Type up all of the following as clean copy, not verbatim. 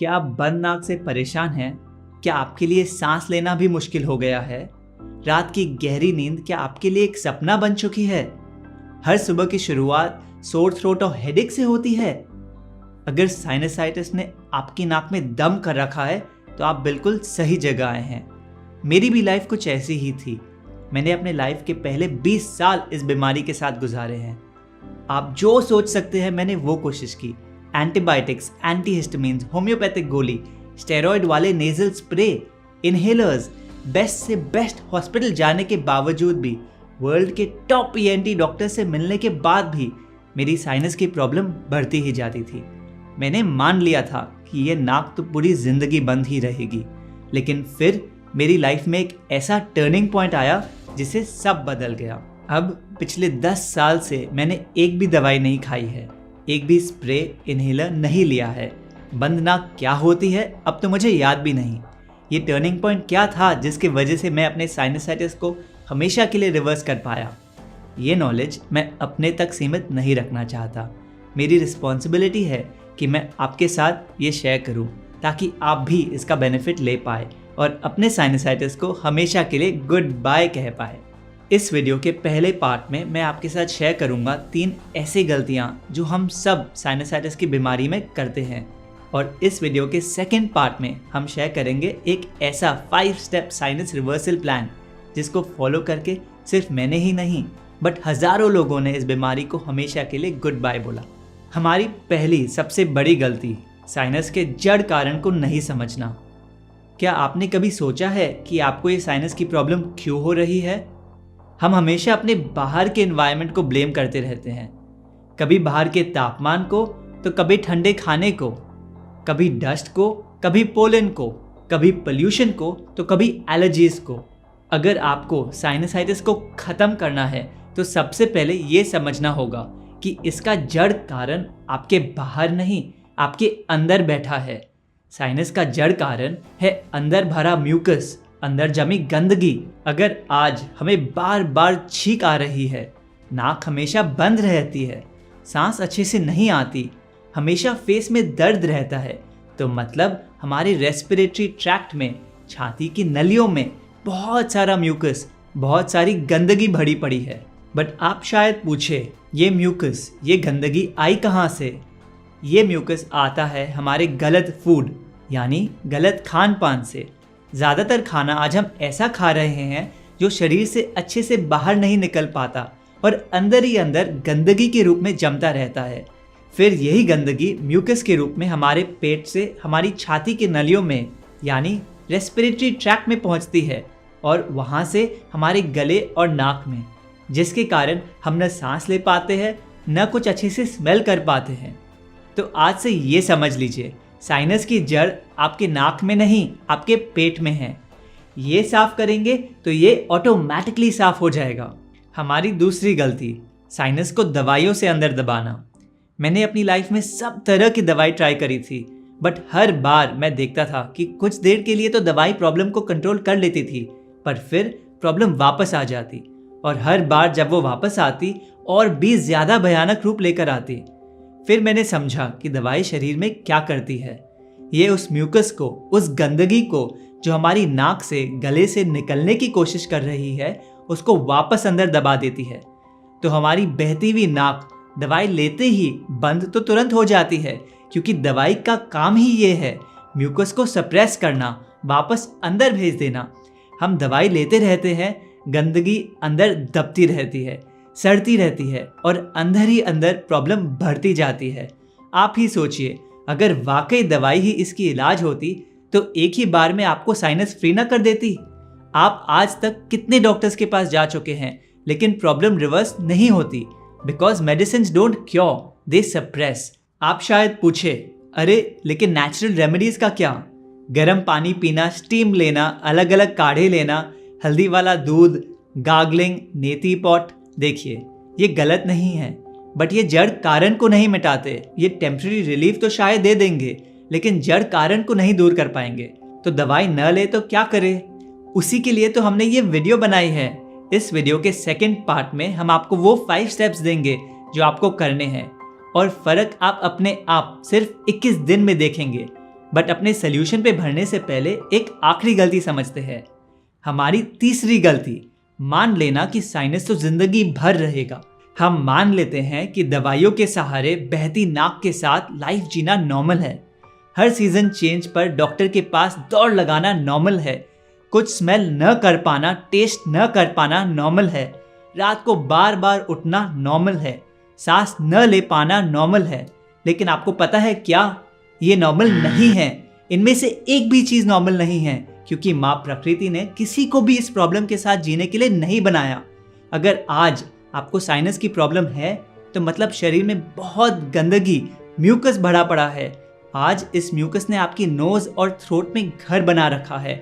क्या आप बंद नाक से परेशान हैं? क्या आपके लिए सांस लेना भी मुश्किल हो गया है? रात की गहरी नींद क्या आपके लिए एक सपना बन चुकी है? हर सुबह की शुरुआत सोर थ्रोट और हेडेक से होती है? अगर साइनसाइटिस ने आपकी नाक में दम कर रखा है तो आप बिल्कुल सही जगह आए हैं। मेरी भी लाइफ कुछ ऐसी ही थी। मैंने अपने लाइफ के पहले 20 साल इस बीमारी के साथ गुजारे हैं। आप जो सोच सकते हैं मैंने वो कोशिश की। एंटीबायोटिक्स, एंटीहिस्टामिन्स, होम्योपैथिक गोली, स्टेरॉइड वाले नेजल स्प्रे, इनहेलर्स, बेस्ट से बेस्ट हॉस्पिटल जाने के बावजूद भी, वर्ल्ड के टॉप ईएनटी डॉक्टर से मिलने के बाद भी मेरी साइनस की प्रॉब्लम बढ़ती ही जाती थी। मैंने मान लिया था कि ये नाक तो पूरी जिंदगी बंद ही रहेगी, लेकिन फिर मेरी लाइफ में एक ऐसा टर्निंग पॉइंट आया जिससे सब बदल गया। अब पिछले 10 साल से मैंने एक भी दवाई नहीं खाई है, एक भी स्प्रे, इनहेलर नहीं लिया है। बंद नाक क्या होती है अब तो मुझे याद भी नहीं। ये टर्निंग पॉइंट क्या था जिसकी वजह से मैं अपने साइनसाइटिस को हमेशा के लिए रिवर्स कर पाया। ये नॉलेज मैं अपने तक सीमित नहीं रखना चाहता। मेरी रिस्पॉन्सिबिलिटी है कि मैं आपके साथ ये शेयर करूं ताकि आप भी इसका बेनिफिट ले पाए और अपने साइनसाइटिस को हमेशा के लिए गुड बाय कह पाए। इस वीडियो के पहले पार्ट में मैं आपके साथ शेयर करूंगा 3 ऐसी गलतियां जो हम सब साइनसाइटिस की बीमारी में करते हैं, और इस वीडियो के सेकंड पार्ट में हम शेयर करेंगे एक ऐसा 5 स्टेप साइनस रिवर्सल प्लान जिसको फॉलो करके सिर्फ मैंने ही नहीं बट हज़ारों लोगों ने इस बीमारी को हमेशा के लिए गुड बाय बोला। हमारी पहली सबसे बड़ी गलती, साइनस के जड़ कारण को नहीं समझना। क्या आपने कभी सोचा है कि आपको ये साइनस की प्रॉब्लम क्यों हो रही है? हम हमेशा अपने बाहर के एनवायरनमेंट को ब्लेम करते रहते हैं, कभी बाहर के तापमान को तो कभी ठंडे खाने को, कभी डस्ट को, कभी पोलन को, कभी पोल्यूशन को तो कभी एलर्जीज को। अगर आपको साइनसाइटिस को ख़त्म करना है तो सबसे पहले ये समझना होगा कि इसका जड़ कारण आपके बाहर नहीं, आपके अंदर बैठा है। साइनस का जड़ कारण है अंदर भरा म्यूकस, अंदर जमी गंदगी। अगर आज हमें बार बार छींक आ रही है, नाक हमेशा बंद रहती है, सांस अच्छे से नहीं आती, हमेशा फेस में दर्द रहता है, तो मतलब हमारे रेस्पिरेटरी ट्रैक्ट में, छाती की नलियों में बहुत सारा म्यूकस, बहुत सारी गंदगी भरी पड़ी है। बट आप शायद पूछे, ये म्यूकस, ये गंदगी आई कहाँ से? ये म्यूकस आता है हमारे गलत फूड यानी गलत खान पान से। ज़्यादातर खाना आज हम ऐसा खा रहे हैं जो शरीर से अच्छे से बाहर नहीं निकल पाता और अंदर ही अंदर गंदगी के रूप में जमता रहता है। फिर यही गंदगी म्यूकस के रूप में हमारे पेट से हमारी छाती के नलियों में यानी रेस्पिरेटरी ट्रैक्ट में पहुंचती है और वहां से हमारे गले और नाक में, जिसके कारण हम न सांस ले पाते हैं न कुछ अच्छे से स्मेल कर पाते हैं। तो आज से ये समझ लीजिए, साइनस की जड़ आपके नाक में नहीं, आपके पेट में है। ये साफ करेंगे तो ये ऑटोमेटिकली साफ हो जाएगा। हमारी दूसरी गलती, साइनस को दवाइयों से अंदर दबाना। मैंने अपनी लाइफ में सब तरह की दवाई ट्राई करी थी, बट हर बार मैं देखता था कि कुछ देर के लिए तो दवाई प्रॉब्लम को कंट्रोल कर लेती थी, पर फिर प्रॉब्लम वापस आ जाती, और हर बार जब वो वापस आती और भी ज़्यादा भयानक रूप लेकर आती। फिर मैंने समझा कि दवाई शरीर में क्या करती है। ये उस म्यूकस को, उस गंदगी को जो हमारी नाक से, गले से निकलने की कोशिश कर रही है, उसको वापस अंदर दबा देती है। तो हमारी बहती हुई नाक दवाई लेते ही बंद तो तुरंत हो जाती है, क्योंकि दवाई का काम ही ये है म्यूकस को सप्रेस करना, वापस अंदर भेज देना। हम दवाई लेते रहते हैं, गंदगी अंदर दबती रहती है, सड़ती रहती है और अंदर ही अंदर प्रॉब्लम बढ़ती जाती है। आप ही सोचिए, अगर वाकई दवाई ही इसकी इलाज होती तो एक ही बार में आपको साइनस फ्री ना कर देती। आप आज तक कितने डॉक्टर्स के पास जा चुके हैं, लेकिन प्रॉब्लम रिवर्स नहीं होती, because medicine don't cure, they suppress. आप शायद पूछे, अरे लेकिन नेचुरल रेमेडीज का क्या? गर्म पानी पीना, स्टीम लेना, अलग अलग काढ़े लेना, हल्दी वाला दूध, गार्गलिंग, नेती पॉट। देखिए, ये गलत नहीं है, बट ये जड़ कारण को नहीं मिटाते। ये टेम्पररी रिलीफ तो शायद दे देंगे, लेकिन जड़ कारण को नहीं दूर कर पाएंगे। तो दवाई न ले तो क्या करें? उसी के लिए तो हमने ये वीडियो बनाई है। इस वीडियो के सेकंड पार्ट में हम आपको वो 5 स्टेप्स देंगे जो आपको करने हैं, और फर्क आप अपने आप सिर्फ 21 दिन में देखेंगे। बट अपने सोल्यूशन पे भरने से पहले एक आखिरी गलती समझते हैं। हमारी तीसरी गलती, मान लेना कि साइनस तो जिंदगी भर रहेगा। हम मान लेते हैं कि दवाइयों के सहारे बहती नाक के साथ लाइफ जीना नॉर्मल है। हर सीजन चेंज पर डॉक्टर के पास दौड़ लगाना नॉर्मल है। कुछ स्मेल न कर पाना, टेस्ट न कर पाना नॉर्मल है। रात को बार बार उठना नॉर्मल है। सांस न ले पाना नॉर्मल है। लेकिन आपको पता है क्या, ये नॉर्मल नहीं है। इनमें से एक भी चीज नॉर्मल नहीं है, क्योंकि माँ प्रकृति ने किसी को भी इस प्रॉब्लम के साथ जीने के लिए नहीं बनाया। अगर आज आपको साइनस की प्रॉब्लम है तो मतलब शरीर में बहुत गंदगी, म्यूकस भरा पड़ा है। आज इस म्यूकस ने आपकी नोज और थ्रोट में घर बना रखा है।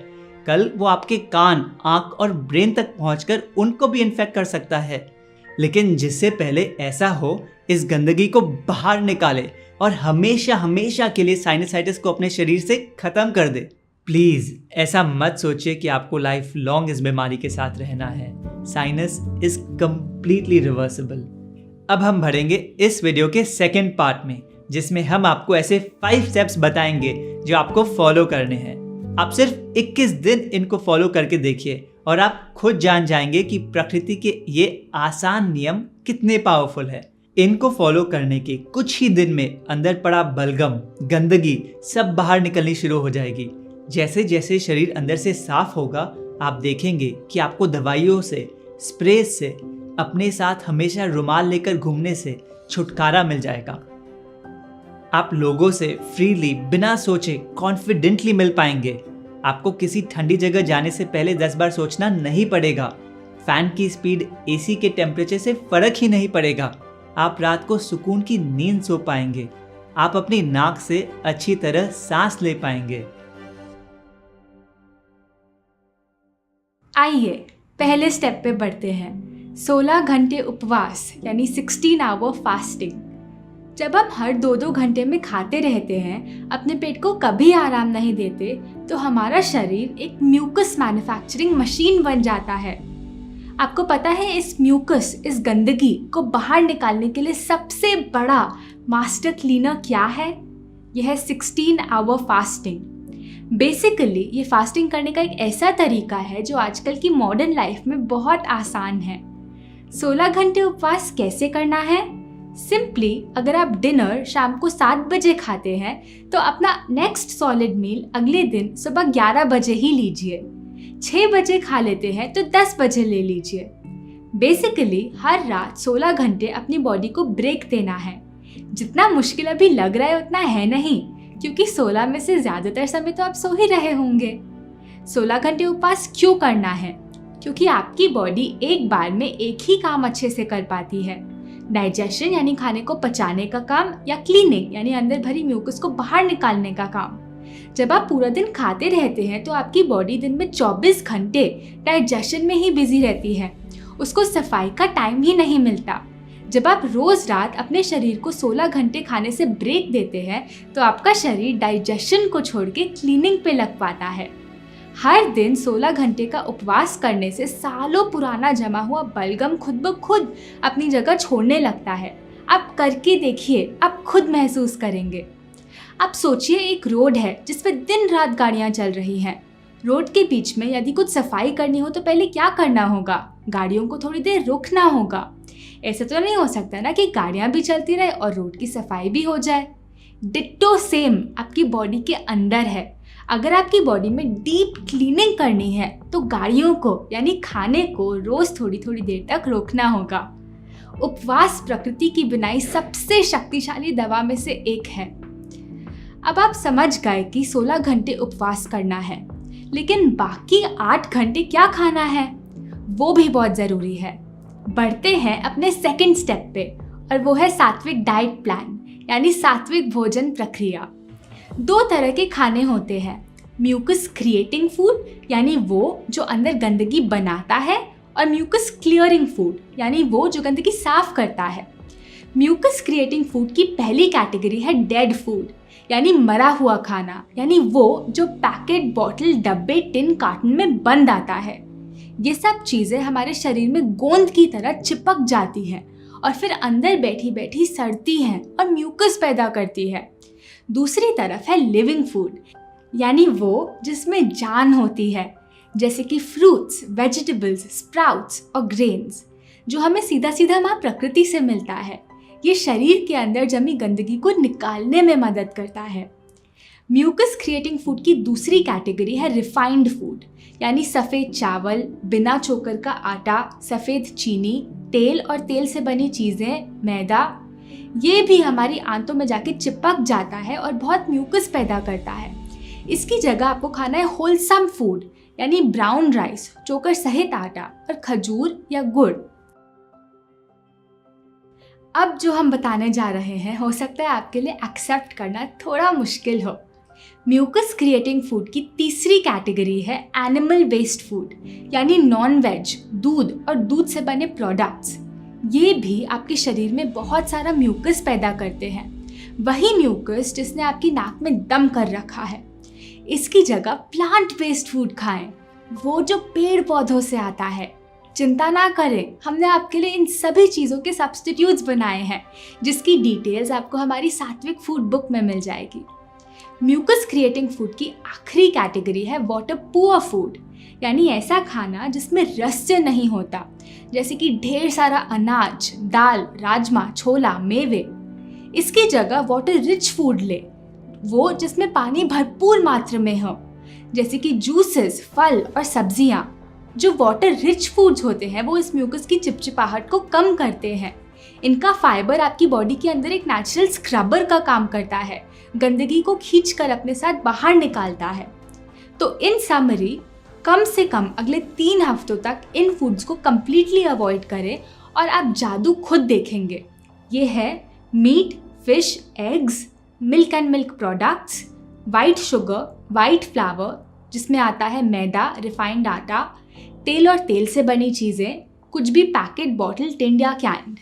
कल वो आपके कान, आंख और ब्रेन तक पहुंचकर उनको भी इन्फेक्ट कर सकता है। लेकिन जिससे पहले ऐसा हो, इस गंदगी को बाहर निकाले और हमेशा हमेशा के लिए साइनसाइटिस को अपने शरीर से खत्म कर दे। प्लीज ऐसा मत सोचिए कि आपको लाइफ लॉन्ग इस बीमारी के साथ रहना है। Sinus is completely reversible. अब हम भरेंगे इस वीडियो के सेकेंड पार्ट में, जिसमें हम आपको ऐसे 5 स्टेप्स बताएंगे जो आपको फॉलो करने हैं। आप सिर्फ 21 दिन इनको फॉलो करके देखिए और आप खुद जान जाएंगे कि प्रकृति के ये आसान नियम कितने पावरफुल है। इनको फॉलो करने के कुछ ही दिन में अंदर पड़ा बलगम, गंदगी सब बाहर निकलनी शुरू हो जाएगी। जैसे जैसे शरीर अंदर से साफ होगा, आप देखेंगे कि आपको दवाइयों से, स्प्रे से, अपने साथ हमेशा रुमाल लेकर घूमने से छुटकारा मिल जाएगा। आप लोगों से फ्रीली, बिना सोचे, कॉन्फिडेंटली मिल पाएंगे। आपको किसी ठंडी जगह जाने से पहले 10 बार सोचना नहीं पड़ेगा। फैन की स्पीड, एसी के टेम्परेचर से फर्क ही नहीं पड़ेगा। आप रात को सुकून की नींद सो पाएंगे। आप अपनी नाक से अच्छी तरह सांस ले पाएंगे। आइए पहले स्टेप पे बढ़ते हैं। 16 घंटे उपवास यानी 16 आवर फास्टिंग। जब हम हर 2-2 घंटे में खाते रहते हैं, अपने पेट को कभी आराम नहीं देते, तो हमारा शरीर एक म्यूकस मैन्युफैक्चरिंग मशीन बन जाता है। आपको पता है इस म्यूकस, इस गंदगी को बाहर निकालने के लिए सबसे बड़ा मास्टर क्लीनर क्या है? यह है 16 आवर फास्टिंग। बेसिकली ये फास्टिंग करने का एक ऐसा तरीका है जो आजकल की मॉडर्न लाइफ में बहुत आसान है। 16 घंटे उपवास कैसे करना है? सिंपली अगर आप डिनर शाम को 7 बजे खाते हैं तो अपना नेक्स्ट सॉलिड मील अगले दिन सुबह 11 बजे ही लीजिए। 6 बजे खा लेते हैं तो 10 बजे ले लीजिए। बेसिकली हर रात 16 घंटे अपनी बॉडी को ब्रेक देना है। जितना मुश्किल अभी लग रहा है उतना है नहीं, क्योंकि 16 में से ज़्यादातर समय तो आप सो ही रहे होंगे। 16 घंटे उपवास क्यों करना है? क्योंकि आपकी बॉडी एक बार में एक ही काम अच्छे से कर पाती है, डाइजेशन यानी खाने को पचाने का काम, या क्लीनिंग यानी अंदर भरी म्यूकस को बाहर निकालने का काम। जब आप पूरा दिन खाते रहते हैं तो आपकी बॉडी दिन में 24 घंटे डाइजेशन में ही बिजी रहती है, उसको सफाई का टाइम ही नहीं मिलता। जब आप रोज रात अपने शरीर को 16 घंटे खाने से ब्रेक देते हैं तो आपका शरीर डाइजेशन को छोड़ के क्लीनिंग पे लग पाता है। हर दिन 16 घंटे का उपवास करने से सालों पुराना जमा हुआ बलगम खुद ब खुद अपनी जगह छोड़ने लगता है। आप करके देखिए, आप खुद महसूस करेंगे। आप सोचिए एक रोड है जिस पे दिन रात गाड़ियाँ चल रही हैं। रोड के बीच में यदि कुछ सफाई करनी हो तो पहले क्या करना होगा? गाड़ियों को थोड़ी देर रुकना होगा। ऐसा तो नहीं हो सकता ना कि गाड़ियाँ भी चलती रहे और रोड की सफाई भी हो जाए। डिट्टो सेम आपकी बॉडी के अंदर है। अगर आपकी बॉडी में डीप क्लीनिंग करनी है तो गाड़ियों को यानी खाने को रोज थोड़ी थोड़ी देर तक रोकना होगा। उपवास प्रकृति की बनाई सबसे शक्तिशाली दवा में से एक है। अब आप समझ गए कि 16 घंटे उपवास करना है, लेकिन बाकी 8 घंटे क्या खाना है वो भी बहुत ज़रूरी है। बढ़ते हैं अपने सेकंड स्टेप पे, और वो है सात्विक डाइट प्लान यानी सात्विक भोजन प्रक्रिया। 2 तरह के खाने होते हैं, म्यूकस क्रिएटिंग फूड यानी वो जो अंदर गंदगी बनाता है, और म्यूकस क्लियरिंग फूड यानी वो जो गंदगी साफ करता है। म्यूकस क्रिएटिंग फूड की पहली कैटेगरी है डेड फूड यानी मरा हुआ खाना, यानी वो जो पैकेट, बॉटल, डब्बे, टिन, कार्टन में बंद आता है। ये सब चीज़ें हमारे शरीर में गोंद की तरह चिपक जाती हैं और फिर अंदर बैठी बैठी सड़ती हैं और म्यूकस पैदा करती है। दूसरी तरफ है लिविंग फूड, यानी वो जिसमें जान होती है, जैसे कि फ्रूट्स, वेजिटेबल्स, स्प्राउट्स और ग्रेन्स, जो हमें सीधा सीधा माँ प्रकृति से मिलता है। ये शरीर के अंदर जमी गंदगी को निकालने में मदद करता है। म्यूकस क्रिएटिंग फूड की दूसरी कैटेगरी है रिफाइंड फूड, यानी सफ़ेद चावल, बिना चोकर का आटा, सफ़ेद चीनी, तेल और तेल से बनी चीज़ें, मैदा। ये भी हमारी आंतों में जाके चिपक जाता है और बहुत म्यूकस पैदा करता है। इसकी जगह आपको खाना है होलसम फूड, यानी ब्राउन राइस, चोकर सहित आटा और खजूर या गुड़। अब जो हम बताने जा रहे हैं हो सकता है आपके लिए एक्सेप्ट करना थोड़ा मुश्किल हो। म्यूकस क्रिएटिंग फूड की तीसरी कैटेगरी है एनिमल वेस्ट फूड, यानी नॉन वेज, दूध और दूध से बने प्रोडक्ट्स। ये भी आपके शरीर में बहुत सारा म्यूकस पैदा करते हैं, वही म्यूकस जिसने आपकी नाक में दम कर रखा है। इसकी जगह प्लांट बेस्ड फूड खाएं, वो जो पेड़ पौधों से आता है। चिंता ना करें, हमने आपके लिए इन सभी चीज़ों के सब्स्टिट्यूट्स बनाए हैं, जिसकी डिटेल्स आपको हमारी सात्विक फूड बुक में मिल जाएगी। म्यूकस क्रिएटिंग फूड की आखिरी कैटेगरी है वाटर पुअर फूड, यानी ऐसा खाना जिसमें रस नहीं होता, जैसे कि ढेर सारा अनाज, दाल, राजमा, छोला, मेवे। इसकी जगह वाटर रिच फूड ले, वो जिसमें पानी भरपूर मात्रा में हो, जैसे कि जूसेस, फल और सब्जियां। जो वाटर रिच फूड्स होते हैं वो इस म्यूकस की चिपचिपाहट को कम करते हैं। इनका फाइबर आपकी बॉडी के अंदर एक नेचुरल स्क्रबर का काम करता है, गंदगी को खींचकर अपने साथ बाहर निकालता है। तो इन समरी, कम से कम अगले 3 हफ्तों तक इन फूड्स को कम्प्लीटली अवॉइड करें और आप जादू खुद देखेंगे। ये है meat, fish, eggs, milk and milk products, white sugar, white flour जिसमें आता है मैदा, रिफाइंड आटा, तेल और तेल से बनी चीज़ें, कुछ भी पैकेट, बॉटल, टिन या कैंड।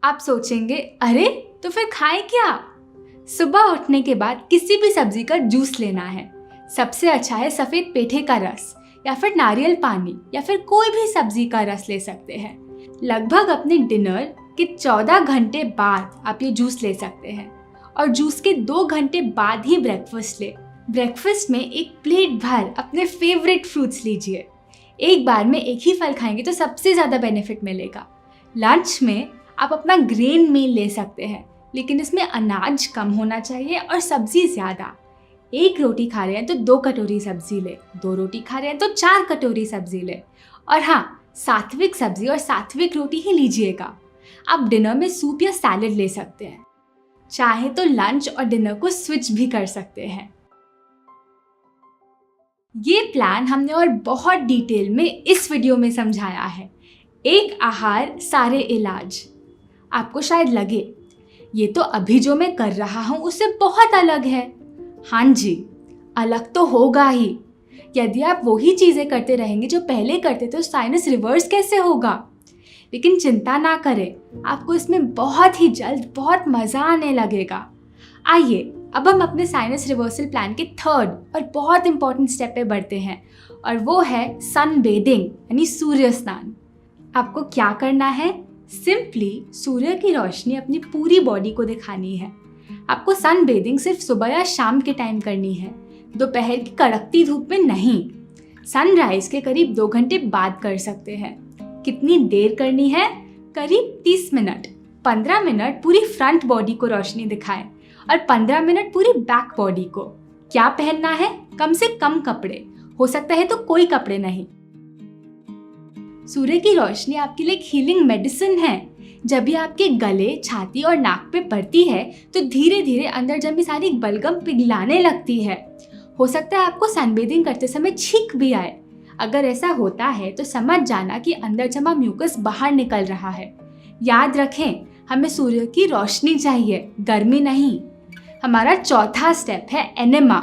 आप सोचेंगे, अरे तो फिर खाएं क्या? सुबह उठने के बाद किसी भी सब्जी का जूस लेना है। सबसे अच्छा है सफ़ेद पेठे का रस, या फिर नारियल पानी, या फिर कोई भी सब्जी का रस ले सकते हैं। लगभग अपने डिनर के 14 घंटे बाद आप ये जूस ले सकते हैं, और जूस के 2 घंटे बाद ही ब्रेकफास्ट ले। ब्रेकफास्ट में एक प्लेट भर अपने फेवरेट फ्रूट्स लीजिए। एक बार में एक ही फल खाएंगे तो सबसे ज़्यादा बेनिफिट मिलेगा। लंच में आप अपना ग्रेन मील ले सकते हैं, लेकिन इसमें अनाज कम होना चाहिए और सब्जी ज़्यादा। 1 रोटी खा रहे हैं तो 2 कटोरी सब्जी ले, 2 रोटी खा रहे हैं तो 4 कटोरी सब्जी ले। और हाँ, सात्विक सब्जी और सात्विक रोटी ही लीजिएगा। आप डिनर में सूप या सैलेड ले सकते हैं। चाहे तो लंच और डिनर को स्विच भी कर सकते हैं। ये प्लान हमने और बहुत डिटेल में इस वीडियो में समझाया है। एक आहार सारे इलाज। आपको शायद लगे ये तो अभी जो मैं कर रहा हूँ उससे बहुत अलग है। हाँ जी, अलग तो होगा ही। यदि आप वही चीज़ें करते रहेंगे जो पहले करते थे तो साइनस रिवर्स कैसे होगा? लेकिन चिंता ना करें, आपको इसमें बहुत ही जल्द बहुत मज़ा आने लगेगा। आइए अब हम अपने साइनस रिवर्सल प्लान के 3rd और बहुत इंपॉर्टेंट स्टेप पे बढ़ते हैं, और वो है सन बेदिंग, यानी सूर्य स्नान। आपको क्या करना है? सिंपली सूर्य की रोशनी अपनी पूरी बॉडी को दिखानी है। आपको सन बेदिंग सिर्फ सुबह या शाम के टाइम करनी है, दोपहर की कड़कती धूप में नहीं। सनराइज के करीब 2 घंटे बाद कर सकते हैं। कितनी देर करनी है? करीब 30 मिनट। 15 मिनट पूरी फ्रंट बॉडी को रोशनी दिखाएं और 15 मिनट पूरी बैक बॉडी को। क्या पहनना है? कम से कम कपड़े, हो सकता है तो कोई कपड़े नहीं। सूर्य की रोशनी आपके लिए एक हीलिंग मेडिसिन है। जब ये आपके गले, छाती और नाक पे पड़ती है तो धीरे धीरे अंदर जमी सारी बलगम पिघलाने लगती है। हो सकता है आपको सनबेदिंग करते समय छींक भी आए। अगर ऐसा होता है तो समझ जाना कि अंदर जमा म्यूकस बाहर निकल रहा है। याद रखें, हमें सूर्य की रोशनी चाहिए, गर्मी नहीं। हमारा चौथा स्टेप है एनेमा।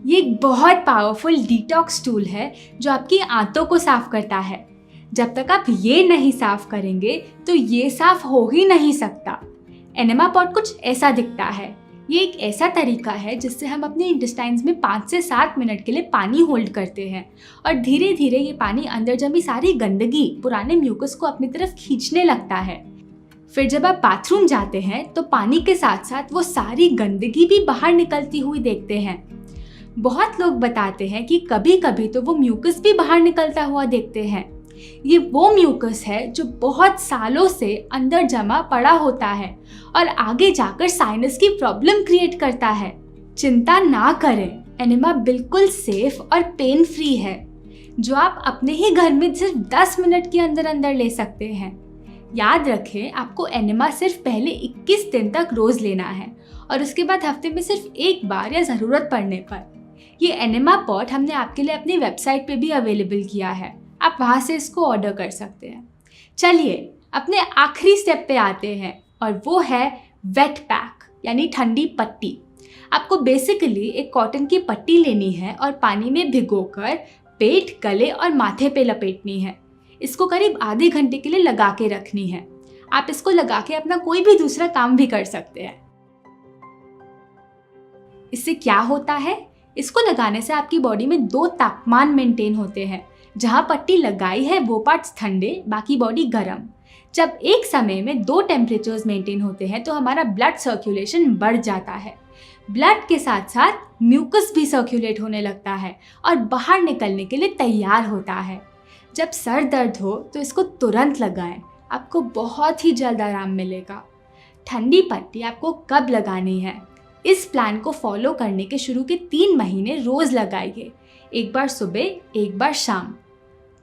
ये एक बहुत पावरफुल डिटॉक्स टूल है जो आपकी आंतों को साफ करता है। जब तक आप ये नहीं साफ करेंगे तो ये साफ हो ही नहीं सकता। एनेमा पॉट कुछ ऐसा दिखता है। ये एक ऐसा तरीका है जिससे हम अपने इंटेस्टाइन्स में 5 से 7 मिनट के लिए पानी होल्ड करते हैं और धीरे धीरे ये पानी अंदर जमी सारी गंदगी, पुराने म्यूकस को अपनी तरफ खींचने लगता है। फिर जब आप बाथरूम जाते हैं तो पानी के साथ साथ वो सारी गंदगी भी बाहर निकलती हुई देखते हैं। बहुत लोग बताते हैं कि कभी कभी तो वो म्यूकस भी बाहर निकलता हुआ देखते हैं। ये वो म्यूकस है जो बहुत सालों से अंदर जमा पड़ा होता है और आगे जाकर साइनस की प्रॉब्लम क्रिएट करता है। चिंता ना करें, एनेमा बिल्कुल सेफ और पेन फ्री है, जो आप अपने ही घर में सिर्फ 10 मिनट के अंदर अंदर ले सकते हैं। याद रखें, आपको एनेमा सिर्फ पहले 21 दिन तक रोज लेना है और उसके बाद हफ्ते में सिर्फ एक बार या ज़रूरत पड़ने पर। ये एनेमा पॉट हमने आपके लिए अपनी वेबसाइट पे भी अवेलेबल किया है, आप वहाँ से इसको ऑर्डर कर सकते हैं। चलिए अपने आखिरी स्टेप पे आते हैं और वो है वेट पैक यानी ठंडी पट्टी। आपको बेसिकली एक कॉटन की पट्टी लेनी है और पानी में भिगोकर पेट, गले और माथे पे लपेटनी है। इसको करीब आधे घंटे के लिए लगा के रखनी है। आप इसको लगा के अपना कोई भी दूसरा काम भी कर सकते हैं। इससे क्या होता है? इसको लगाने से आपकी बॉडी में 2 तापमान मेंटेन होते हैं। जहां पट्टी लगाई है वो पार्ट्स ठंडे, बाकी बॉडी गर्म। जब एक समय में 2 टेम्परेचर्स मेंटेन होते हैं तो हमारा ब्लड सर्कुलेशन बढ़ जाता है। ब्लड के साथ साथ म्यूकस भी सर्कुलेट होने लगता है और बाहर निकलने के लिए तैयार होता है। जब सर दर्द हो तो इसको तुरंत लगाएं, आपको बहुत ही जल्द आराम मिलेगा। ठंडी पट्टी आपको कब लगानी है? इस प्लान को फॉलो करने के शुरू के 3 महीने रोज लगाइए, एक बार सुबह एक बार शाम।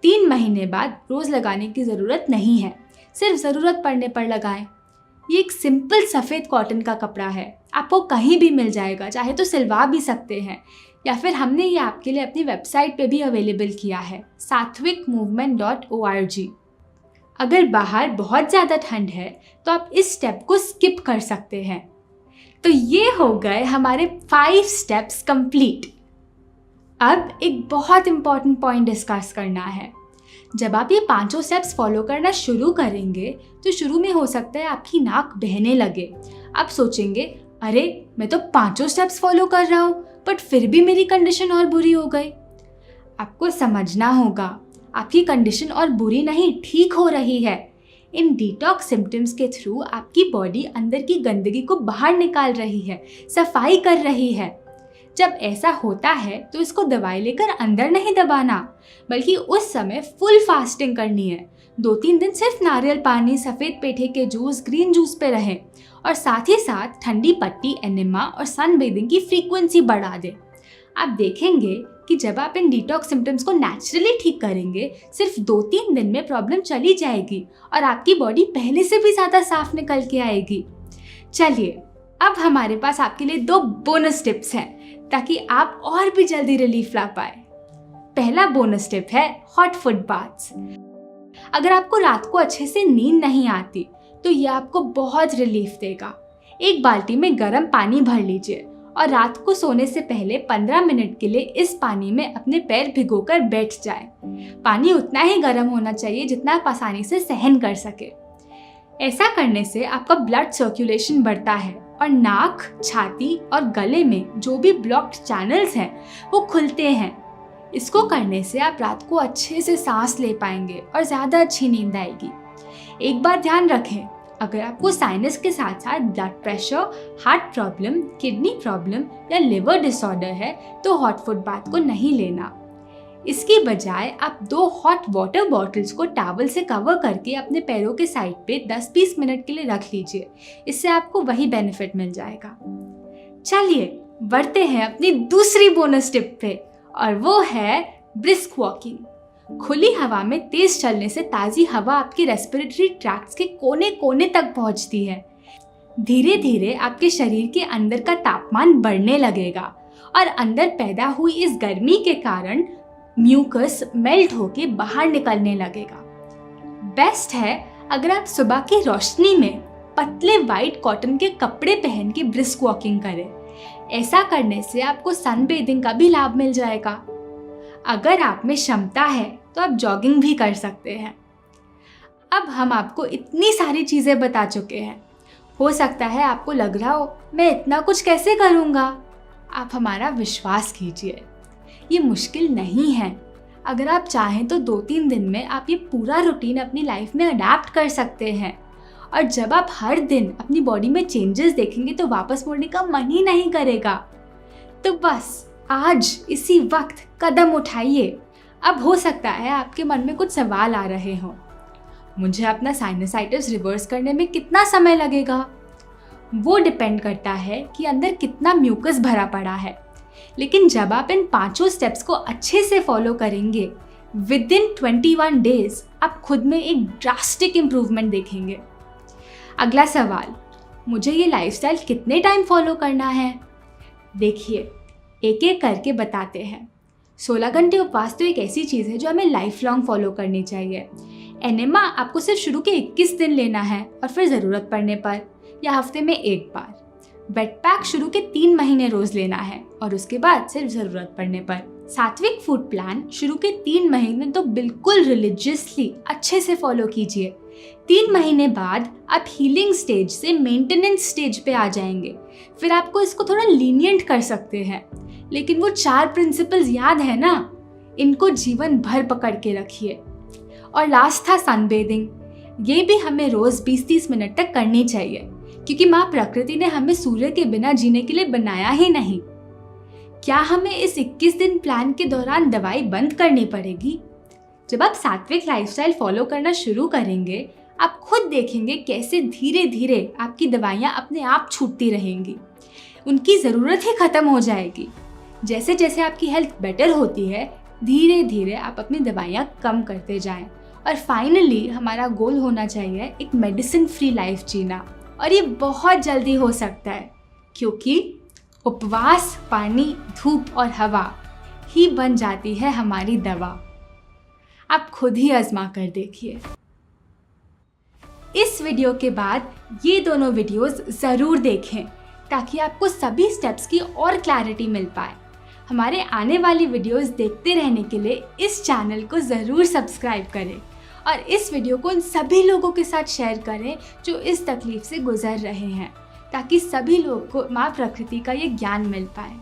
3 महीने बाद रोज लगाने की ज़रूरत नहीं है, सिर्फ ज़रूरत पड़ने पर लगाएं। ये एक सिंपल सफ़ेद कॉटन का कपड़ा है, आपको कहीं भी मिल जाएगा, चाहे तो सिलवा भी सकते हैं या फिर हमने ये आपके लिए अपनी वेबसाइट पे भी अवेलेबल किया है sattvikmovement.org। अगर बाहर बहुत ज़्यादा ठंड है तो आप इस स्टेप को स्किप कर सकते हैं। तो ये हो गए हमारे 5 स्टेप्स कंप्लीट। अब एक बहुत इम्पॉर्टेंट पॉइंट डिस्कस करना है। जब आप ये 5 स्टेप्स फॉलो करना शुरू करेंगे तो शुरू में हो सकता है आपकी नाक बहने लगे। आप सोचेंगे, अरे मैं तो 5 स्टेप्स फॉलो कर रहा हूँ बट फिर भी मेरी कंडीशन और बुरी हो गई। आपको समझना होगा, आपकी कंडीशन और बुरी नहीं, ठीक हो रही है। इन डिटॉक्स सिम्टम्स के थ्रू आपकी बॉडी अंदर की गंदगी को बाहर निकाल रही है, सफाई कर रही है। जब ऐसा होता है तो इसको दवाई लेकर अंदर नहीं दबाना, बल्कि उस समय फुल फास्टिंग करनी है। 2-3 दिन सिर्फ नारियल पानी, सफ़ेद पेठे के जूस, ग्रीन जूस पे रहें और साथ ही साथ ठंडी पट्टी, एनेमा और सन बेदिंग की फ्रीक्वेंसी बढ़ा दें। आप देखेंगे कि जब आप इन डिटॉक्स सिम्टम्स को नेचुरली ठीक करेंगे, सिर्फ 2-3 दिन में प्रॉब्लम चली जाएगी और आपकी बॉडी पहले से भी ज़्यादा साफ निकल के आएगी। चलिए अब हमारे पास आपके लिए 2 बोनस टिप्स हैं ताकि आप और भी जल्दी रिलीफ ला पाए। पहला बोनस टिप है हॉट फुट बाथ्स। अगर आपको रात को अच्छे से नींद नहीं आती तो यह आपको बहुत रिलीफ देगा। एक बाल्टी में गर्म पानी भर लीजिए और रात को सोने से पहले 15 मिनट के लिए इस पानी में अपने पैर भिगोकर बैठ जाएं। पानी उतना ही गर्म होना चाहिए जितना आप आसानी से सहन कर सके। ऐसा करने से आपका ब्लड सर्कुलेशन बढ़ता है और नाक, छाती और गले में जो भी ब्लॉक्ड चैनल्स हैं वो खुलते हैं। इसको करने से आप रात को अच्छे से सांस ले पाएंगे और ज़्यादा अच्छी नींद आएगी। एक बात ध्यान रखें, अगर आपको साइनस के साथ साथ blood pressure, heart problem, kidney problem या लिवर डिसऑर्डर है तो हॉट फुट बाथ को नहीं लेना। इसकी बजाय आप 2 हॉट वाटर बॉटल्स को टॉवल से कवर करके अपने पैरों के साइड पे 10-20 मिनट के लिए रख लीजिए। इससे आपको वही बेनिफिट मिल जाएगा। चलिए बढ़ते हैं अपनी दूसरी बोनस टिप पे और वो है ब्रिस्क वॉकिंग। खुली हवा में तेज चलने से ताज़ी हवा आपके रेस्पिरेटरी ट्रैक्ट्स के कोने कोने तक पहुंचती है। धीरे धीरे आपके शरीर के अंदर का तापमान बढ़ने लगेगा और अंदर पैदा हुई इस गर्मी के कारण म्यूकस मेल्ट होके बाहर निकलने लगेगा। बेस्ट है अगर आप सुबह की रोशनी में पतले वाइट कॉटन के कपड़े पहन के ब्रिस्क वॉकिंग करें। ऐसा करने से आपको सन बेदिंग का भी लाभ मिल जाएगा। अगर आप में क्षमता है तो आप जॉगिंग भी कर सकते हैं। अब हम आपको इतनी सारी चीज़ें बता चुके हैं, हो सकता है आपको लग रहा हो मैं इतना कुछ कैसे करूँगा। आप हमारा विश्वास कीजिए, ये मुश्किल नहीं है। अगर आप चाहें तो 2-3 दिन में आप ये पूरा रूटीन अपनी लाइफ में अडैप्ट कर सकते हैं और जब आप हर दिन अपनी बॉडी में चेंजेस देखेंगे तो वापस मुड़ने का मन ही नहीं करेगा। तो बस आज इसी वक्त कदम उठाइए। अब हो सकता है आपके मन में कुछ सवाल आ रहे हों, मुझे अपना साइनसाइटिस रिवर्स करने में कितना समय लगेगा? वो डिपेंड करता है कि अंदर कितना म्यूकस भरा पड़ा है। लेकिन जब आप इन 5 स्टेप्स को अच्छे से फॉलो करेंगे, विद इन 21 डेज आप खुद में एक ड्रास्टिक इम्प्रूवमेंट देखेंगे। अगला सवाल, मुझे ये लाइफस्टाइल कितने टाइम फॉलो करना है? देखिए, एक एक करके बताते हैं। 16 घंटे उपवास तो एक ऐसी चीज़ है जो हमें लाइफ लॉन्ग फॉलो करनी चाहिए। एनेमा आपको सिर्फ शुरू के 21 दिन लेना है और फिर ज़रूरत पड़ने पर या हफ्ते में एक बार। वेट पैक शुरू के 3 महीने रोज़ लेना है और उसके बाद सिर्फ ज़रूरत पड़ने पर। सात्विक फूड प्लान शुरू के 3 महीने तो बिल्कुल रिलीजियसली अच्छे से फॉलो कीजिए। 3 महीने बाद आप हीलिंग स्टेज से मेंटेनेंस स्टेज पे आ जाएंगे। फिर आपको इसको थोड़ा लीनियंट कर सकते हैं, लेकिन वो 4 प्रिंसिपल्स याद है ना, इनको जीवन भर पकड़ के रखिए। और लास्ट था सनबेदिंग। ये भी हमें रोज़ 20-30 मिनट तक करनी चाहिए, क्योंकि माँ प्रकृति ने हमें सूर्य के बिना जीने के लिए बनाया ही नहीं। क्या हमें इस 21 दिन प्लान के दौरान दवाई बंद करनी पड़ेगी? जब आप सात्विक लाइफस्टाइल फॉलो करना शुरू करेंगे, आप खुद देखेंगे कैसे धीरे धीरे आपकी दवाइयाँ अपने आप छूटती रहेंगी, उनकी ज़रूरत ही ख़त्म हो जाएगी। जैसे जैसे आपकी हेल्थ बेटर होती है, धीरे धीरे आप अपनी दवाइयाँ कम करते जाएं और फाइनली हमारा गोल होना चाहिए एक मेडिसिन फ्री लाइफ जीना। और ये बहुत जल्दी हो सकता है, क्योंकि उपवास, पानी, धूप और हवा ही बन जाती है हमारी दवा। आप खुद ही आजमा कर देखिए। इस वीडियो के बाद ये दोनों वीडियोस ज़रूर देखें ताकि आपको सभी स्टेप्स की और क्लैरिटी मिल पाए। हमारे आने वाली वीडियोस देखते रहने के लिए इस चैनल को ज़रूर सब्सक्राइब करें और इस वीडियो को उन सभी लोगों के साथ शेयर करें जो इस तकलीफ से गुजर रहे हैं, ताकि सभी लोग को माँ प्रकृति का ये ज्ञान मिल पाए।